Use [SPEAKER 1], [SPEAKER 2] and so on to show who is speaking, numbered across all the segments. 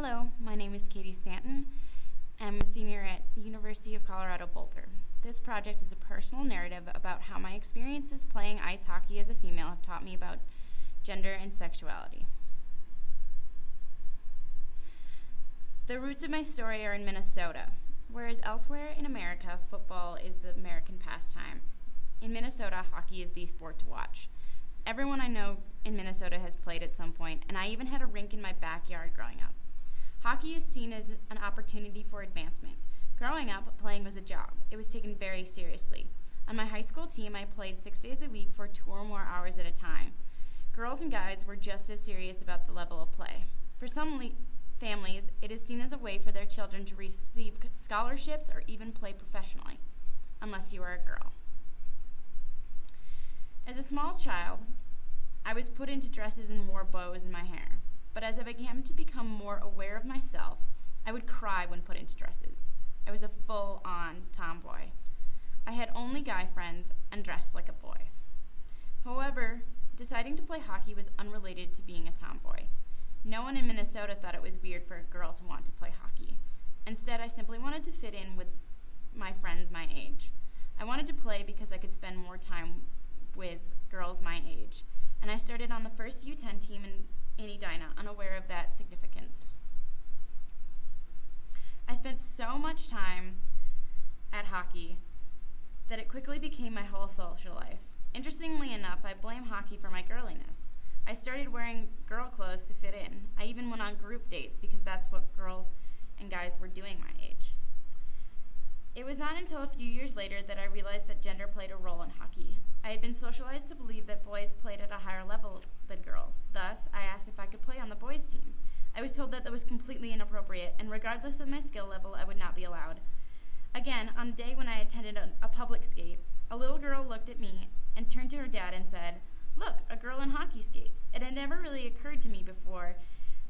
[SPEAKER 1] Hello, my name is Katie Stanton. I'm a senior at University of Colorado Boulder. This project is a personal narrative about how my experiences playing ice hockey as a female have taught me about gender and sexuality. The roots of my story are in Minnesota. Whereas elsewhere in America, football is the American pastime, in Minnesota, hockey is the sport to watch. Everyone I know in Minnesota has played at some point, and I even had a rink in my backyard growing up. Hockey is seen as an opportunity for advancement. Growing up, playing was a job. It was taken very seriously. On my high school team, I played 6 days a week for 2 or more hours at a time. Girls and guys were just as serious about the level of play. For some families, it is seen as a way for their children to receive scholarships or even play professionally, unless you are a girl. As a small child, I was put into dresses and wore bows in my hair. But as I began to become more aware of myself, I would cry when put into dresses. I was a full-on tomboy. I had only guy friends and dressed like a boy. However, deciding to play hockey was unrelated to being a tomboy. No one in Minnesota thought it was weird for a girl to want to play hockey. Instead, I simply wanted to fit in with my friends my age. I wanted to play because I could spend more time with girls my age, and I started on the first U10 team in Edina, unaware of that significance. I spent so much time at hockey that it quickly became my whole social life. Interestingly enough, I blame hockey for my girliness. I started wearing girl clothes to fit in. I even went on group dates because that's what girls and guys were doing my age. It was not until a few years later that I realized that gender played a role in hockey. I had been socialized to believe that boys played at a higher level than girls. Thus, I asked if I could play on the boys' team. I was told that was completely inappropriate, and regardless of my skill level, I would not be allowed. Again, on a day when I attended a public skate, a little girl looked at me and turned to her dad and said, "Look, a girl in hockey skates." It had never really occurred to me before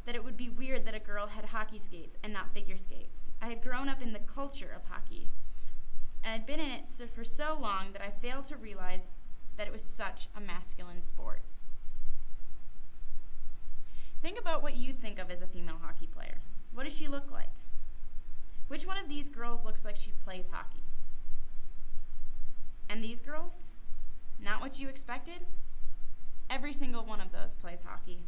[SPEAKER 1] that it would be weird that a girl had hockey skates and not figure skates. I had grown up in the culture of hockey, and I'd been in it for so long that I failed to realize that it was such a masculine sport. Think about what you think of as a female hockey player. What does she look like? Which one of these girls looks like she plays hockey? And these girls? Not what you expected? Every single one of those plays hockey.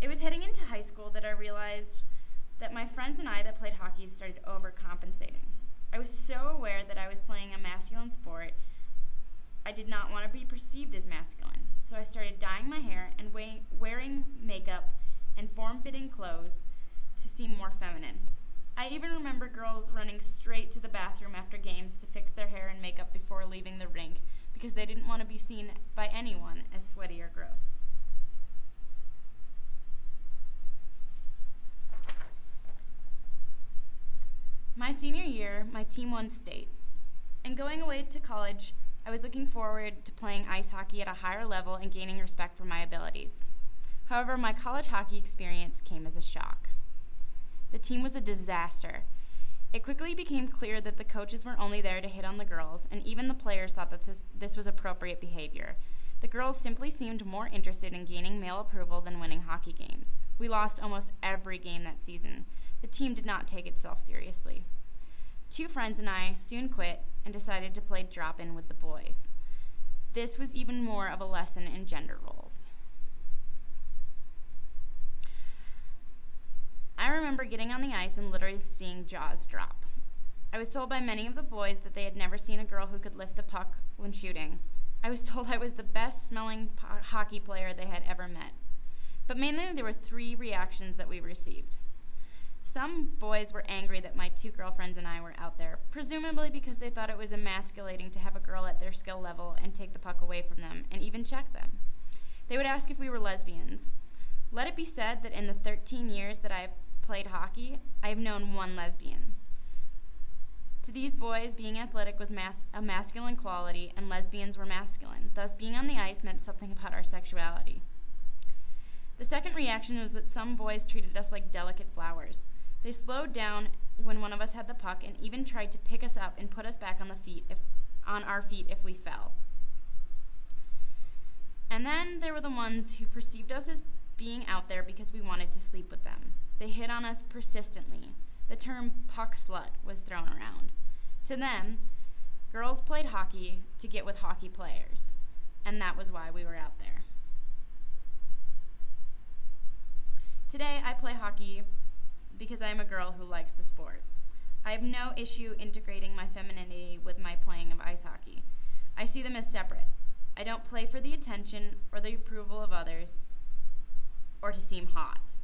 [SPEAKER 1] It was heading into high school that I realized that my friends and I that played hockey started overcompensating. I was so aware that I was playing a masculine sport, I did not want to be perceived as masculine, so I started dyeing my hair and wearing makeup and form-fitting clothes to seem more feminine. I even remember girls running straight to the bathroom after games to fix their hair and makeup before leaving the rink because they didn't want to be seen by anyone as sweaty or gross. My senior year, my team won state. And going away to college, I was looking forward to playing ice hockey at a higher level and gaining respect for my abilities. However, my college hockey experience came as a shock. The team was a disaster. It quickly became clear that the coaches were only there to hit on the girls, and even the players thought that this was appropriate behavior. The girls simply seemed more interested in gaining male approval than winning hockey games. We lost almost every game that season. The team did not take itself seriously. 2 friends and I soon quit and decided to play drop-in with the boys. This was even more of a lesson in gender roles. I remember getting on the ice and literally seeing jaws drop. I was told by many of the boys that they had never seen a girl who could lift the puck when shooting. I was told I was the best-smelling hockey player they had ever met. But mainly there were 3 reactions that we received. Some boys were angry that my 2 girlfriends and I were out there, presumably because they thought it was emasculating to have a girl at their skill level and take the puck away from them and even check them. They would ask if we were lesbians. Let it be said that in the 13 years that I have played hockey, I have known 1 lesbian. To these boys, being athletic was a masculine quality and lesbians were masculine. Thus, being on the ice meant something about our sexuality. The second reaction was that some boys treated us like delicate flowers. They slowed down when one of us had the puck and even tried to pick us up and put us back on our feet if we fell. And then there were the ones who perceived us as being out there because we wanted to sleep with them. They hit on us persistently. The term puck slut was thrown around. To them, girls played hockey to get with hockey players, and that was why we were out there. Today, I play hockey because I am a girl who likes the sport. I have no issue integrating my femininity with my playing of ice hockey. I see them as separate. I don't play for the attention or the approval of others or to seem hot.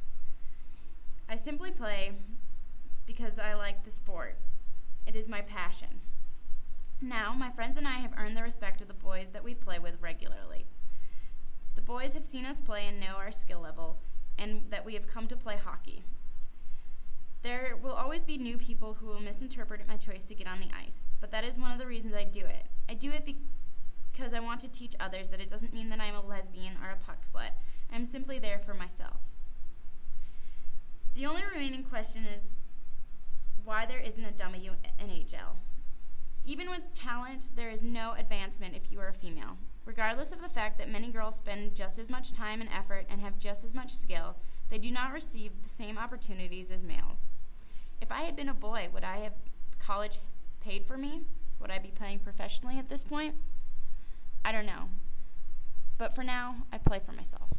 [SPEAKER 1] I simply play because I like the sport. It is my passion. Now, my friends and I have earned the respect of the boys that we play with regularly. The boys have seen us play and know our skill level, and that we have come to play hockey. There will always be new people who will misinterpret my choice to get on the ice, but that is one of the reasons I do it. I do it because I want to teach others that it doesn't mean that I'm a lesbian or a puck slut. I'm simply there for myself. The only remaining question is why there isn't a WNHL. Even with talent, there is no advancement if you are a female. Regardless of the fact that many girls spend just as much time and effort and have just as much skill, they do not receive the same opportunities as males. If I had been a boy, would I have college paid for me? Would I be playing professionally at this point? I don't know. But for now, I play for myself.